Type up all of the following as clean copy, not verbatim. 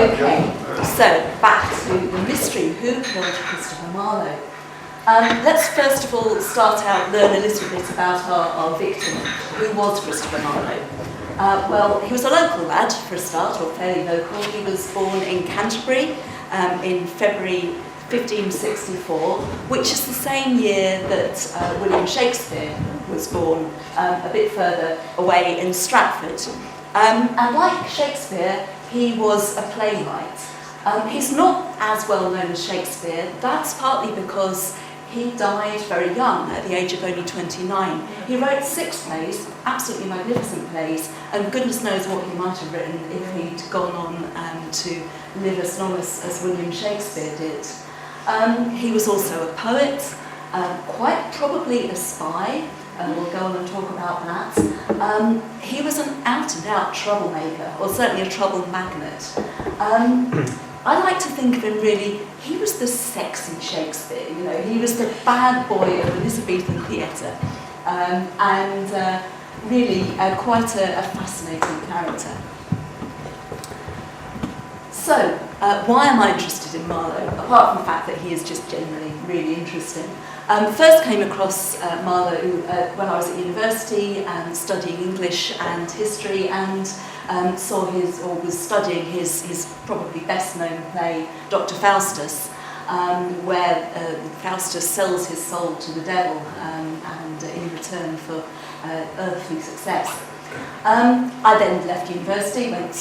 Okay, so back to the mystery. Who killed Christopher Marlowe? Let's first of all start out, learn a little bit about our victim. Who was Christopher Marlowe? Well, he was a local lad for a start, or fairly local. He was born in Canterbury in February 1564, which is the same year that William Shakespeare was born, a bit further away in Stratford. And like Shakespeare, he was a playwright. He's not as well known as Shakespeare. That's partly because he died very young, at the age of only 29. He wrote 6 plays, absolutely magnificent plays, and goodness knows what he might have written if he'd gone on to live as long as William Shakespeare did. He was also a poet, quite probably a spy. We'll go on and talk about that. He was an out-and-out troublemaker, or certainly a trouble magnet. I like to think of him really, he was the sexy Shakespeare, you know, he was the bad boy of Elizabethan theatre, and really quite a fascinating character. So, why am I interested in Marlowe, apart from the fact that he is just generally really interesting? First came across Marlowe when I was at university studying English and history, and was studying his probably best known play, Dr. Faustus, where Faustus sells his soul to the devil and in return for earthly success. I then left university, went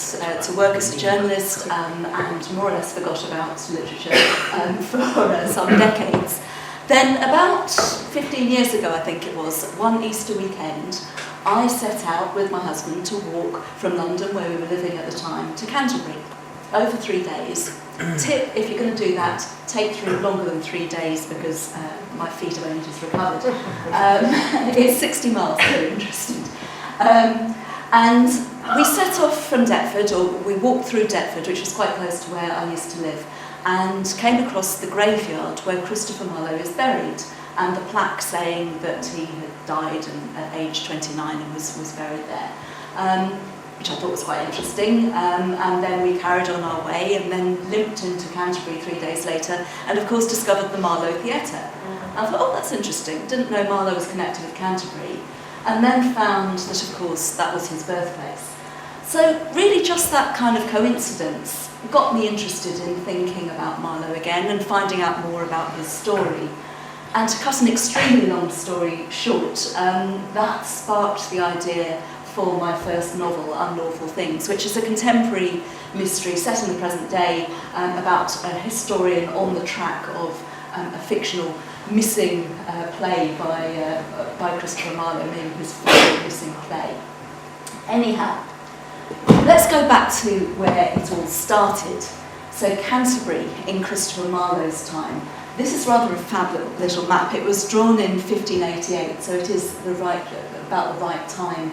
to work as a journalist, and more or less forgot about literature for some decades. Then about 15 years ago, I think it was, one Easter weekend, I set out with my husband to walk from London, where we were living at the time, to Canterbury, over 3 days. Tip, if you're going to do that, take through longer than 3 days, because my feet have only just recovered. It's 60 miles, if you're interested. And we set off from Deptford, or we walked through Deptford, which was quite close to where I used to live, and came across the graveyard where Christopher Marlowe is buried, and the plaque saying that he had died at age 29 and was buried there, which I thought was quite interesting. And then we carried on our way and then limped into Canterbury 3 days later, and of course discovered the Marlowe Theatre. I thought, oh, that's interesting. Didn't know Marlowe was connected with Canterbury. And then found that, of course, that was his birthplace. So really just that kind of coincidence got me interested in thinking about Marlowe again and finding out more about his story. And to cut an extremely long story short, that sparked the idea for my first novel, Unlawful Things, which is a contemporary mystery set in the present day about a historian on the track of a fictional missing play by Christopher Marlowe, maybe his final missing play. Anyhow, let's go back to where it all started. So Canterbury in Christopher Marlowe's time. This is rather a fab little map. It was drawn in 1588, so it is about the right time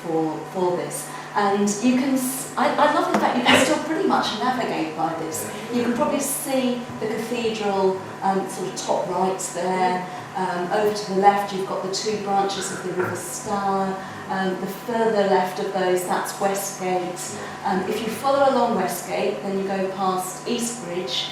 for this. And you can, I love the fact you can still pretty much navigate by this. You can probably see the cathedral sort of top right there. Over to the left you've got the 2 branches of the River Stour. The further left of those, that's Westgate. If you follow along Westgate, then you go past Eastbridge,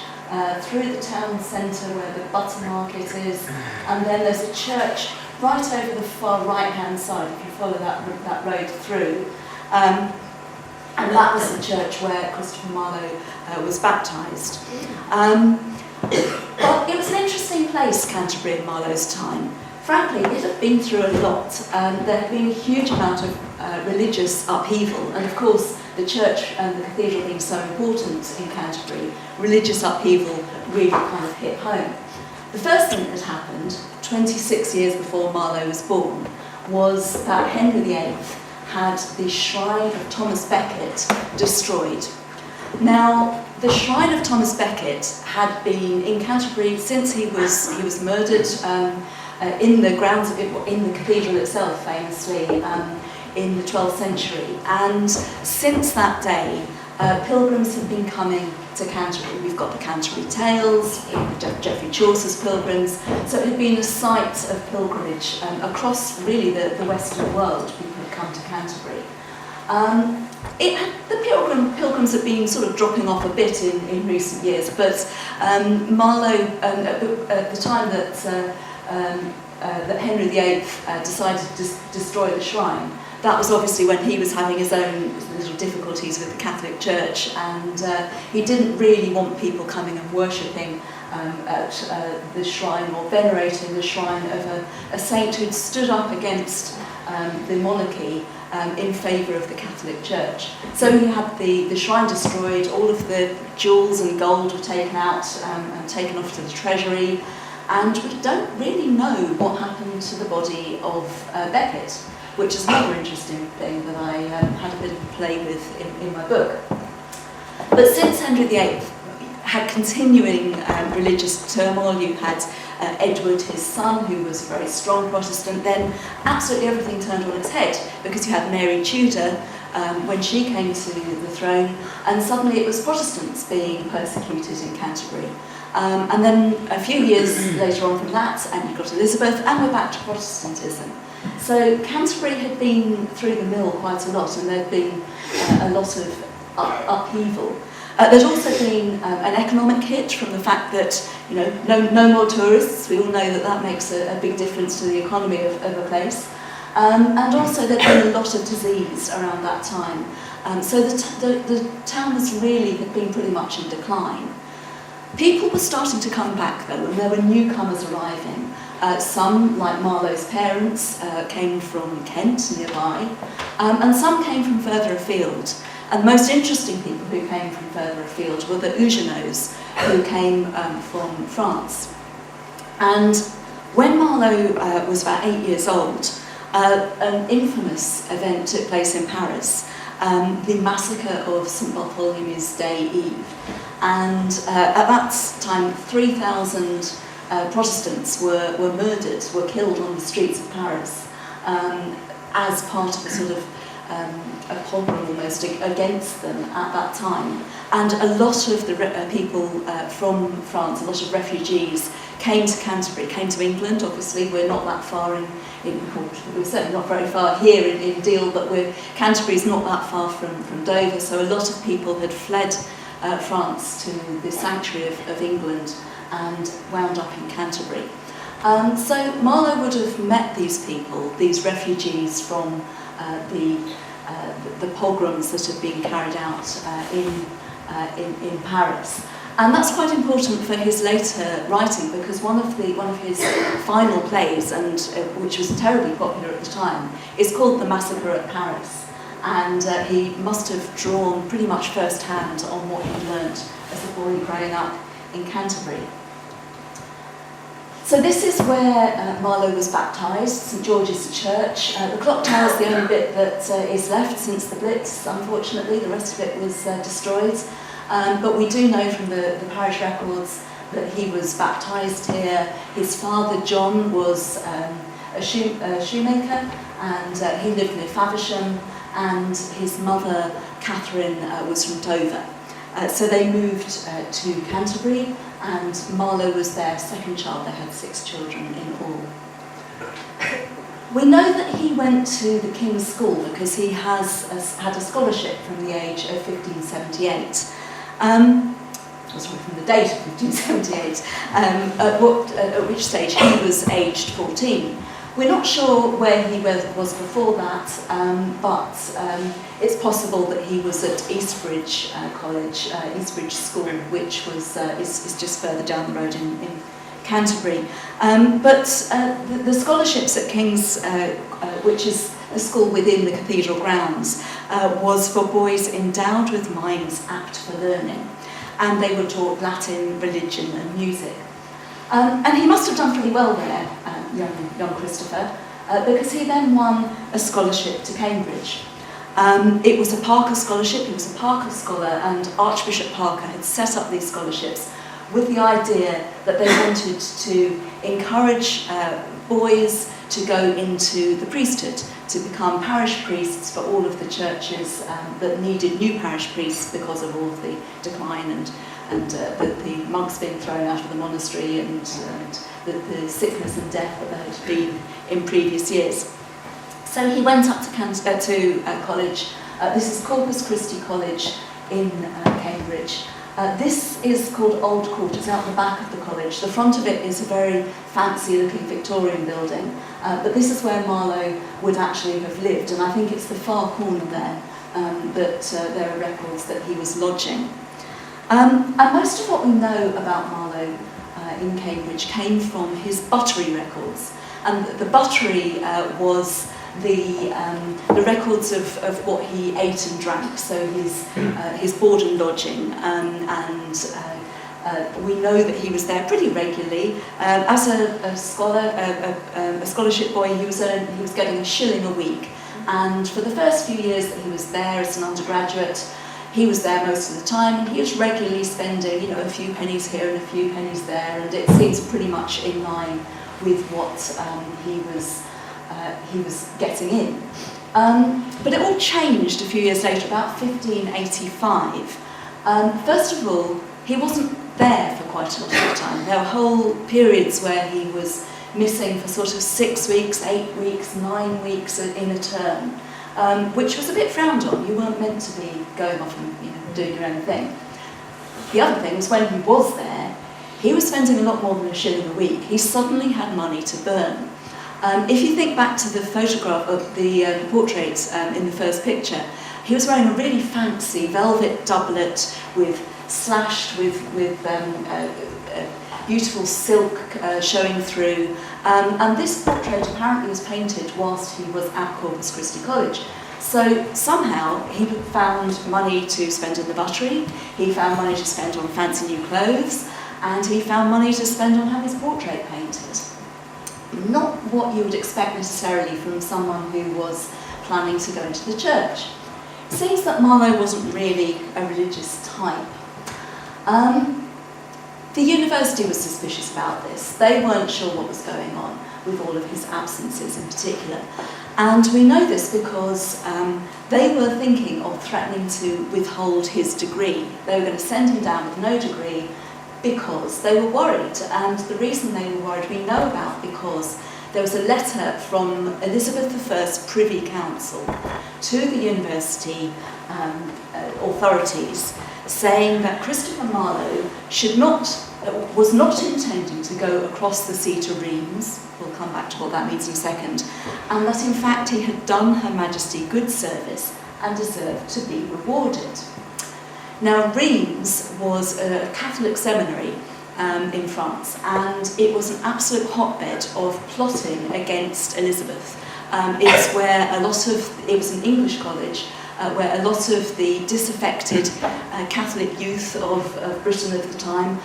through the town centre where the butter market is, and then there's a church right over the far right-hand side if you follow that road through. And that was the church where Christopher Marlowe was baptised. Well, it was an interesting place, Canterbury in Marlowe's time. Frankly, it had been through a lot. There had been a huge amount of religious upheaval, and of course the church and the cathedral being so important in Canterbury, religious upheaval really kind of hit home. The first thing that happened, 26 years before Marlowe was born, was that Henry VIII had the shrine of Thomas Becket destroyed. Now, the shrine of Thomas Becket had been in Canterbury since he was murdered in the grounds of in the cathedral itself, famously in the 12th century. And since that day, pilgrims have been coming to Canterbury. We've got the Canterbury Tales, Geoffrey Chaucer's Pilgrims, so it had been a site of pilgrimage across really the Western world. People had come to Canterbury. The pilgrims have been sort of dropping off a bit in recent years, but Marlowe, at the time that Henry VIII decided to destroy the shrine, that was obviously when he was having his own little difficulties with the Catholic Church, and he didn't really want people coming and worshipping at the shrine or venerating the shrine of a saint who'd stood up against the monarchy in favour of the Catholic Church. So he had the shrine destroyed, all of the jewels and gold were taken out and taken off to the treasury, and we don't really know what happened to the body of Becket, which is another interesting thing that I had a bit of a play with in my book. But since Henry VIII had continuing religious turmoil, you had Edward, his son, who was a very strong Protestant, then absolutely everything turned on its head, because you had Mary Tudor when she came to the throne, and suddenly it was Protestants being persecuted in Canterbury. And then a few years later on from that, and you've got Elizabeth, and we're back to Protestantism. So Canterbury had been through the mill quite a lot, and there'd been a lot of upheaval. There's also been an economic hit from the fact that, you know, no more tourists. We all know that makes a big difference to the economy of a place. And also there'd been a lot of disease around that time. So the town had been pretty much in decline. People were starting to come back though, and there were newcomers arriving. Some, like Marlowe's parents, came from Kent nearby, and some came from further afield. And the most interesting people who came from further afield were the Huguenots, who came from France. And when Marlowe was about 8 years old, an infamous event took place in Paris, the massacre of St. Bartholomew's Day Eve. And at that time, 3,000 Protestants were murdered, were killed on the streets of Paris as part of a sort of a pogrom almost against them at that time. And a lot of the people from France, a lot of refugees, came to Canterbury, came to England. Obviously, we're not that far we're certainly not very far here in Deal, but Canterbury's not that far from Dover, so a lot of people had fled France to the sanctuary of England and wound up in Canterbury. So Marlowe would have met these people, these refugees from the pogroms that had been carried out in Paris. And that's quite important for his later writing, because one of his final plays, and which was terribly popular at the time, is called The Massacre at Paris. And he must have drawn pretty much first-hand on what he'd learnt as a boy growing up in Canterbury. So this is where Marlowe was baptised, St George's Church. The clock tower is the only bit that is left since the Blitz, unfortunately. The rest of it was destroyed. But we do know from the parish records that he was baptised here. His father, John, was a shoemaker, and he lived near Faversham, and his mother, Catherine, was from Dover. So they moved to Canterbury, and Marlowe was their second child. They had 6 children in all. We know that he went to the King's School because he had a scholarship from the age of 1578. From the date of 1578, at which stage he was aged 14. We're not sure where he was before that, but it's possible that he was at Eastbridge College, Eastbridge School, which is just further down the road in Canterbury. But the scholarships at King's, which is a school within the cathedral grounds, was for boys endowed with minds apt for learning, and they were taught Latin, religion and music. And he must have done pretty well there, young Christopher, because he then won a scholarship to Cambridge. It was a Parker Scholarship. He was a Parker Scholar, and Archbishop Parker had set up these scholarships with the idea that they wanted to encourage boys to go into the priesthood, to become parish priests for all of the churches that needed new parish priests because of all of the decline and the monks being thrown out of the monastery and the sickness and death that there had been in previous years. So he went up to college This is Corpus Christi College in Cambridge. This is called Old Quarters, out the back of the college. The front of it is a very fancy-looking Victorian building, but this is where Marlowe would actually have lived, and I think it's the far corner there that there are records that he was lodging. And most of what we know about Marlowe in Cambridge came from his buttery records, and the buttery was the records of what he ate and drank, so his board and lodging, and we know that he was there pretty regularly. As a scholar, a scholarship boy, he was getting a shilling a week, and for the first few years that he was there as an undergraduate, he was there most of the time, and he was regularly spending, a few pennies here and a few pennies there, and it seems pretty much in line with what he was getting in. But it all changed a few years later, about 1585. First of all, he wasn't there for quite a lot of time. There were whole periods where he was missing for sort of 6 weeks, 8 weeks, 9 weeks in a term, which was a bit frowned on. You weren't meant to be going off and doing your own thing. The other thing was when he was there, he was spending a lot more than a shilling a week. He suddenly had money to burn. If you think back to the photograph of the portrait in the first picture, he was wearing a really fancy velvet doublet slashed with beautiful silk showing through. And this portrait apparently was painted whilst he was at Corpus Christi College. So somehow he found money to spend in the buttery, he found money to spend on fancy new clothes, and he found money to spend on having his portrait painted. Not what you would expect necessarily from someone who was planning to go into the church. It seems that Marlowe wasn't really a religious type. The university was suspicious about this. They weren't sure what was going on with all of his absences in particular. And we know this because they were thinking of threatening to withhold his degree. They were going to send him down with no degree, because they were worried, and the reason they were worried we know about because there was a letter from Elizabeth I's Privy Council to the university authorities saying that Christopher Marlowe was not intending to go across the sea to Rheims, we'll come back to what that means in a second, and that in fact he had done Her Majesty good service and deserved to be rewarded. Now, Rheims was a Catholic seminary in France, and it was an absolute hotbed of plotting against Elizabeth. It's where it was an English college, where a lot of the disaffected Catholic youth of Britain at the time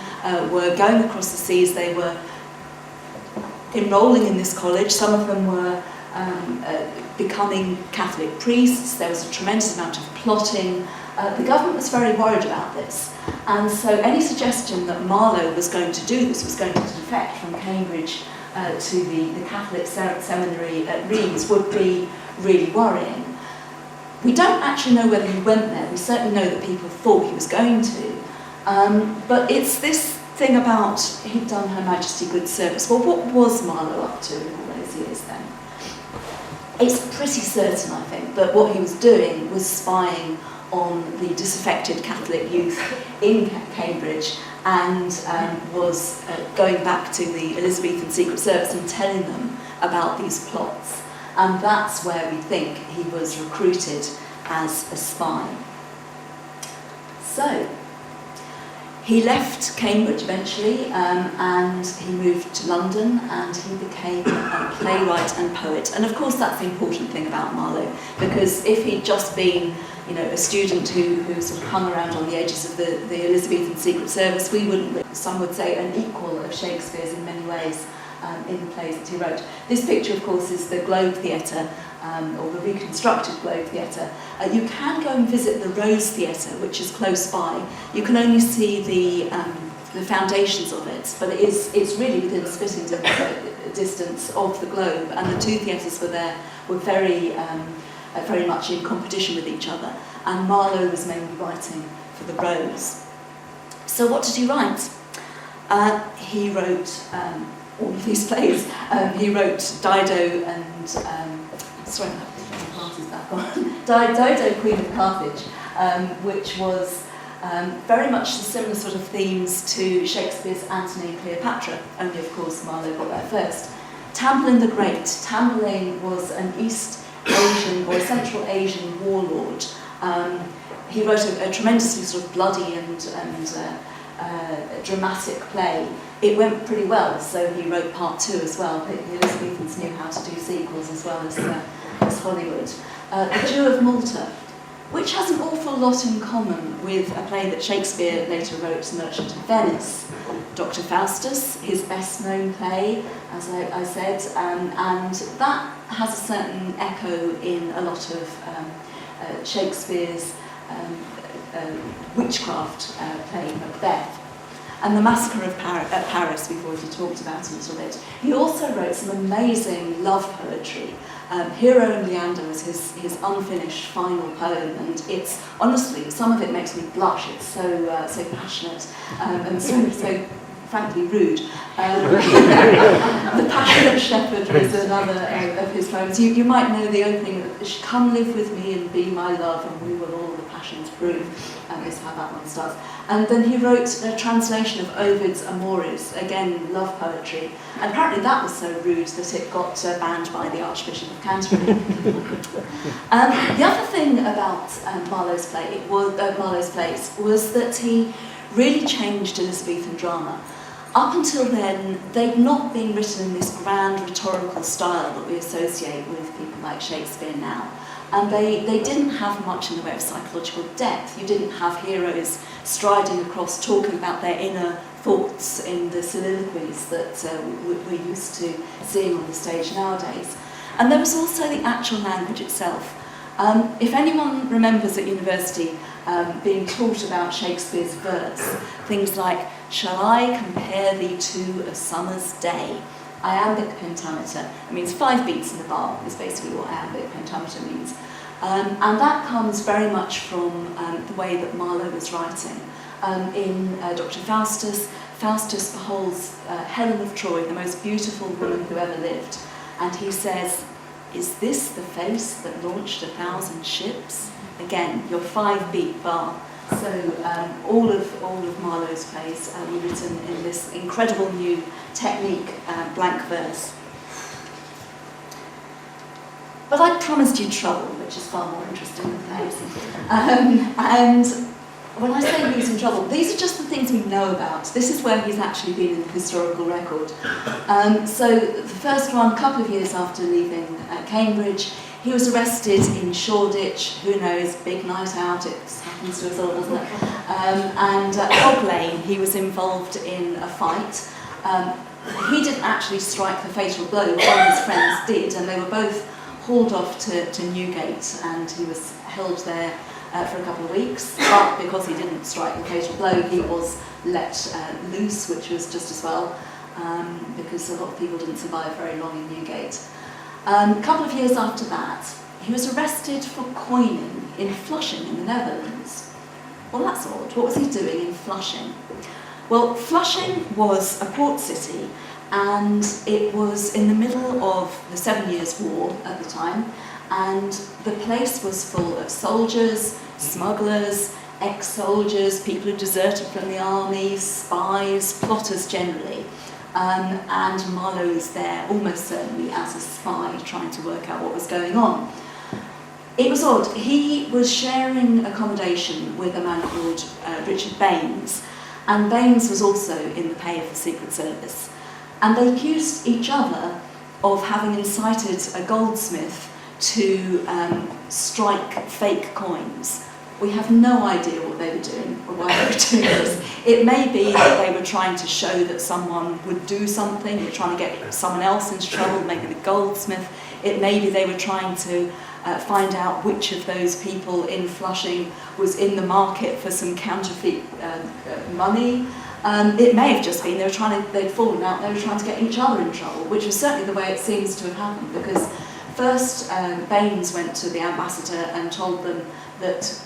were going across the seas. They were enrolling in this college. Some of them were becoming Catholic priests. There was a tremendous amount of plotting. The government was very worried about this, and so any suggestion that Marlowe was going to do this, was going to defect from Cambridge to the Catholic seminary at Rheims, would be really worrying. We don't actually know whether he went there. We certainly know that people thought he was going to, but it's this thing about he'd done Her Majesty good service. Well, what was Marlowe up to in all those years then? It's pretty certain, I think, that what he was doing was spying on the disaffected Catholic youth in Cambridge, and was going back to the Elizabethan Secret Service and telling them about these plots. And that's where we think he was recruited as a spy. So, he left Cambridge eventually, and he moved to London, and he became a playwright and poet. And of course that's the important thing about Marlowe, because if he'd just been a student who sort of hung around on the edges of the Elizabethan Secret Service, we wouldn't, some would say, an equal of Shakespeare's in many ways in the plays that he wrote. This picture, of course, is the Globe Theatre, or the reconstructed Globe Theatre. You can go and visit the Rose Theatre, which is close by. You can only see the foundations of it, but it's really within spitting distance of the Globe, and the two theatres were very much in competition with each other, and Marlowe was mainly writing for the Rose. So what did he write? He wrote all of these plays. He wrote Dido and sorry, I have to put my glasses back on. Dido, Queen of Carthage, which was very much the similar sort of themes to Shakespeare's Antony and Cleopatra, only of course Marlowe got there first. Tamburlaine the Great. Tamburlaine was an East Asian or a Central Asian warlord. He wrote a tremendously sort of bloody and dramatic play. It went pretty well, so he wrote part 2 as well. The Elizabethans knew how to do sequels as well as Hollywood. The Jew of Malta, which has an awful lot in common with a play that Shakespeare later wrote, Merchant of Venice. Dr. Faustus, his best-known play, as I said, and that has a certain echo in a lot of Shakespeare's witchcraft play, Macbeth. And the Massacre of Paris, we've already talked about a little bit. He also wrote some amazing love poetry. Hero and Leander was his unfinished final poem, and it's, honestly, some of it makes me blush. It's so passionate and so frankly rude. The Passionate Shepherd was another of his poems. You might know the opening of Come live with me and be my love, and we will all the passions prove, is how that one starts. And then he wrote a translation of Ovid's Amores, again, love poetry. And apparently that was so rude that it got banned by the Archbishop of Canterbury. The other thing about Marlowe's plays was that he really changed Elizabethan drama. Up until then, they'd not been written in this grand rhetorical style that we associate with people like Shakespeare now. And they didn't have much in the way of psychological depth. You didn't have heroes striding across talking about their inner thoughts in the soliloquies that we're used to seeing on the stage nowadays. And there was also the actual language itself. If anyone remembers at university being taught about Shakespeare's verse, things like, shall I compare thee to a summer's day? Iambic pentameter. It means 5 beats in the bar, is basically what iambic pentameter means. And that comes very much from the way that Marlowe was writing. In Dr. Faustus, Faustus beholds Helen of Troy, the most beautiful woman who ever lived, and he says, is this the face that launched 1,000 ships? Again, your 5-beat bar. So all of Marlowe's plays were written in this incredible new technique, blank verse. But I promised you trouble, which is far more interesting than plays. And when I say he's in trouble, these are just the things we know about. This is where he's actually been in the historical record. So the first one, a couple of years after leaving Cambridge, he was arrested in Shoreditch. Who knows, big night out, it happens to us all, doesn't it? And at Hog Lane, he was involved in a fight. He didn't actually strike the fatal blow, one of his friends did, and they were both hauled off to Newgate, and he was held there for a couple of weeks. But because he didn't strike the fatal blow, he was let loose, which was just as well, because a lot of people didn't survive very long in Newgate. A couple of years after that, he was arrested for coining in Flushing in the Netherlands. Well, that's odd. What was he doing in Flushing? Well, Flushing was a port city, and it was in the middle of the 7 Years' War at the time, and the place was full of soldiers, smugglers, ex-soldiers, people who deserted from the army, spies, plotters generally. And Marlowe was there almost certainly as a spy trying to work out what was going on. It was odd. He was sharing accommodation with a man called Richard Baines, and Baines was also in the pay of the Secret Service. And they accused each other of having incited a goldsmith to strike fake coins. We have no idea what they were doing or why they were doing this. It may be that they were trying to show that someone would do something, they were trying to get someone else into trouble, maybe the goldsmith. It may be they were trying to find out which of those people in Flushing was in the market for some counterfeit money. It may have just been they'd fallen out, they were trying to get each other in trouble, which was certainly the way it seems to have happened, because first Baines went to the ambassador and told them that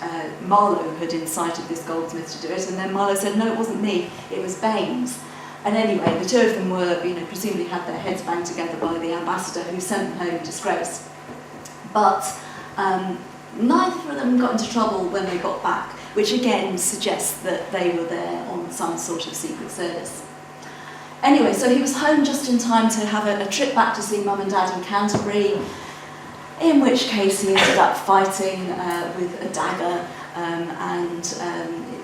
Marlowe had incited this goldsmith to do it, and then Marlowe said, no, it wasn't me, it was Baines. And anyway, the two of them were, presumably had their heads banged together by the ambassador, who sent them home in disgrace. But Neither of them got into trouble when they got back, which again suggests that they were there on some sort of secret service. Anyway, so he was home just in time to have a trip back to see Mum and Dad in Canterbury, in which case he ended up fighting with a dagger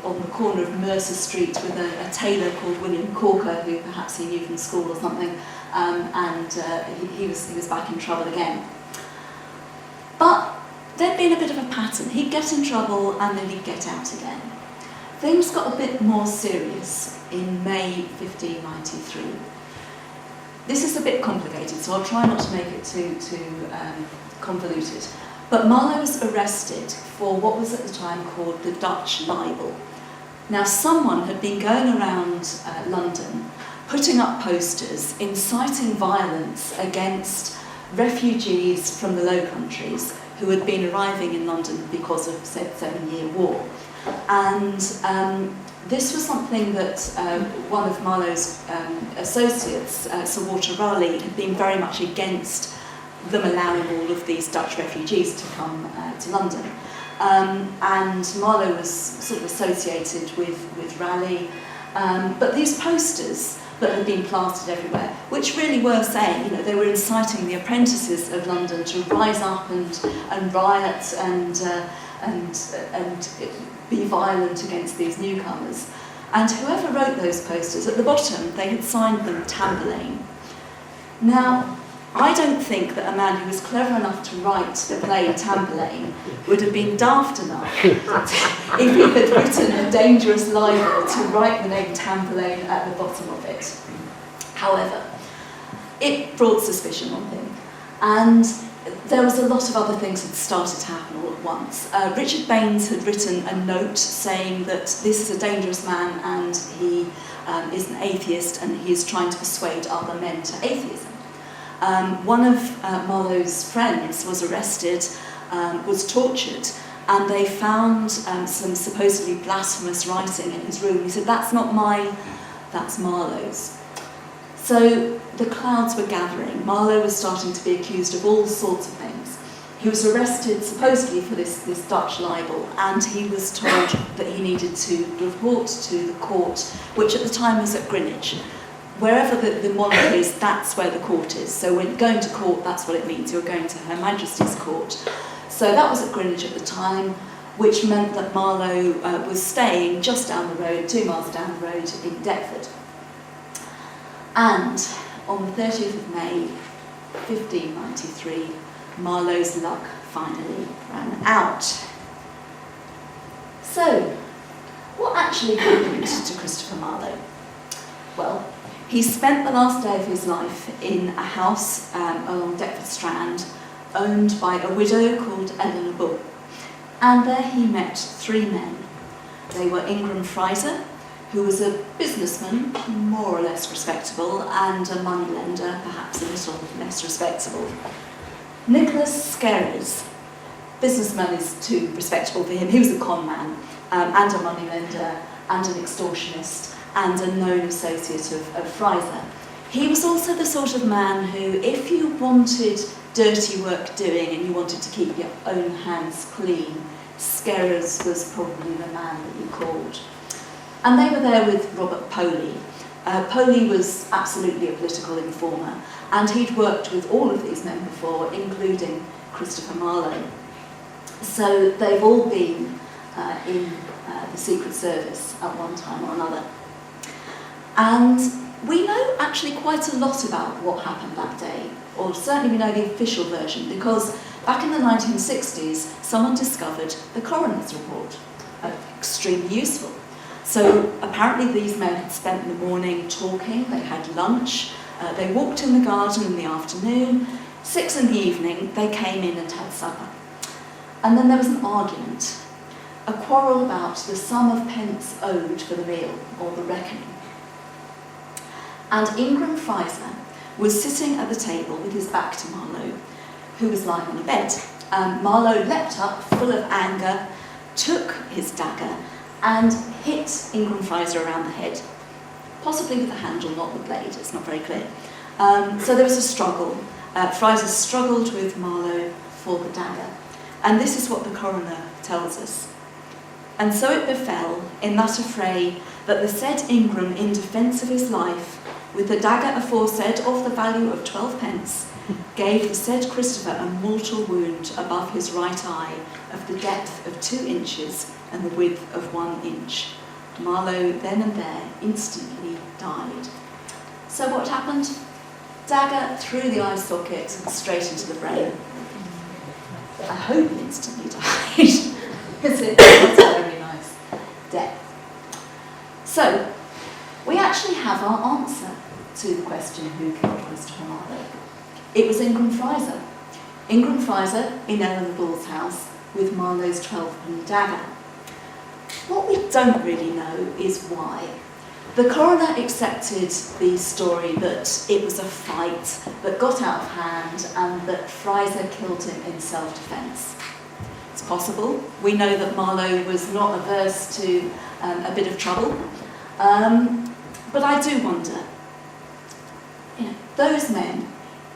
on the corner of Mercer Street with a tailor called William Corker, who perhaps he knew from school or something, he was back in trouble again. But there'd been a bit of a pattern. He'd get in trouble and then he'd get out again. Things got a bit more serious in May 1593. This is a bit complicated, so I'll try not to make it too convoluted. But Marlowe was arrested for what was at the time called the Dutch libel. Now, someone had been going around London putting up posters inciting violence against refugees from the Low Countries who had been arriving in London because of the 7-Year War. And this was something that one of Marlowe's associates, Sir Walter Raleigh, had been very much against them allowing all of these Dutch refugees to come to London. And Marlowe was sort of associated with Raleigh. But these posters that had been plastered everywhere, which really were saying, they were inciting the apprentices of London to rise up and riot and be violent against these newcomers. And whoever wrote those posters, at the bottom, they had signed them Tamburlaine. Now, I don't think that a man who was clever enough to write the play Tamburlaine would have been daft enough if he had written a dangerous libel to write the name Tamburlaine at the bottom of it. However, it brought suspicion on him, and there was a lot of other things that started to happen all at once. Richard Baines had written a note saying that this is a dangerous man and he is an atheist and he is trying to persuade other men to atheism. One of Marlowe's friends was arrested, was tortured, and they found some supposedly blasphemous writing in his room. He said, "That's not mine, that's Marlowe's." So the clouds were gathering. Marlowe was starting to be accused of all sorts of things. He was arrested supposedly for this Dutch libel, and he was told that he needed to report to the court, which at the time was at Greenwich. Wherever the monarch is, that's where the court is. So when going to court, that's what it means. You're going to Her Majesty's Court. So that was at Greenwich at the time, which meant that Marlowe was staying just down the road, 2 miles down the road in Deptford. And on the 30th of May, 1593, Marlowe's luck finally ran out. So, what actually happened to Christopher Marlowe? Well, he spent the last day of his life in a house along Deptford Strand, owned by a widow called Eleanor Bull. And there he met 3 men. They were Ingram Fraser, who was a businessman, more or less respectable, and a moneylender, perhaps a little less respectable. Nicholas Skerries, businessman is too respectable for him. He was a con man, and a moneylender, and an extortionist, and a known associate of Fraser. He was also the sort of man who, if you wanted dirty work doing and you wanted to keep your own hands clean, Skerries was probably the man that you called. And they were there with Robert Poley. Poley was absolutely a political informer, and he'd worked with all of these men before, including Christopher Marlowe. So they've all been in the Secret Service at one time or another. And we know actually quite a lot about what happened that day, or certainly we know the official version, because back in the 1960s, someone discovered the coroner's report, extremely useful. So apparently these men had spent the morning talking, they had lunch, they walked in the garden in the afternoon, 6 in the evening, they came in and had supper. And then there was an argument, a quarrel about the sum of pence owed for the meal, or the reckoning. And Ingram Fraser was sitting at the table with his back to Marlowe, who was lying on a bed. Marlowe leapt up, full of anger, took his dagger, and hit Ingram Fraser around the head, possibly with the handle, not the blade, it's not very clear. So there was a struggle. Fraser struggled with Marlowe for the dagger, And this is what the coroner tells us. And so it befell in that affray that the said Ingram, in defence of his life, with the dagger aforesaid of the value of 12 pence, gave the said Christopher a mortal wound above his right eye of the depth of 2 inches and the width of 1 inch. Marlowe then and there instantly died. So what happened? Dagger through the eye socket straight into the brain. I hope instantly died. Because it was a very nice death. So, we actually have our answer to the question who killed Christopher Marlowe. It was Ingram Fraser. Ingram Fraser in Ellen Bull's house with Marlowe's 12-penny dagger. What we don't really know is why. The coroner accepted the story that it was a fight that got out of hand and that Fraser killed him in self-defence. It's possible. We know that Marlowe was not averse to a bit of trouble. But I do wonder, those men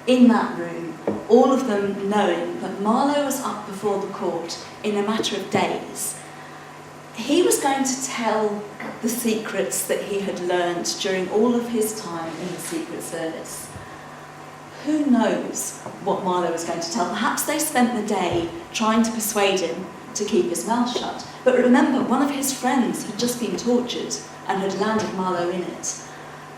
in that room, all of them knowing that Marlowe was up before the court in a matter of days, he was going to tell the secrets that he had learned during all of his time in the Secret Service. Who knows what Marlowe was going to tell? Perhaps they spent the day trying to persuade him to keep his mouth shut. But remember, one of his friends had just been tortured and had landed Marlowe in it.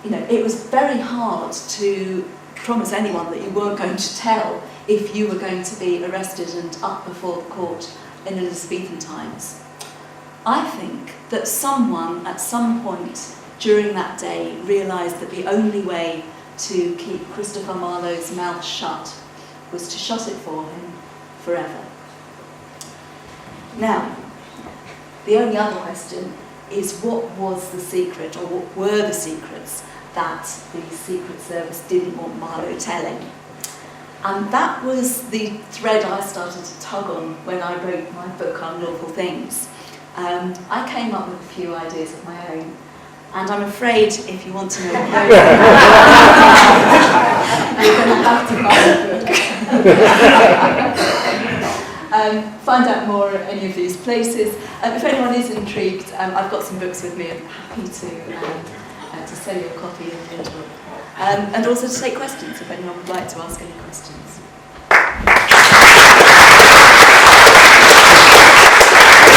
It was very hard to promise anyone that you weren't going to tell if you were going to be arrested and up before the court in Elizabethan times. I think that someone at some point during that day realised that the only way to keep Christopher Marlowe's mouth shut was to shut it for him forever. Now, the only other question is, what was the secret, or what were the secrets that the Secret Service didn't want Marlowe telling? And that was the thread I started to tug on when I wrote my book, Unlawful Things. I came up with a few ideas of my own, and I'm afraid if you want to know what those are, you're going to have to buy the book. Find out more at any of these places. If anyone is intrigued, I've got some books with me. I'm happy to sell you a copy and talk. And also to take questions if anyone would like to ask any questions.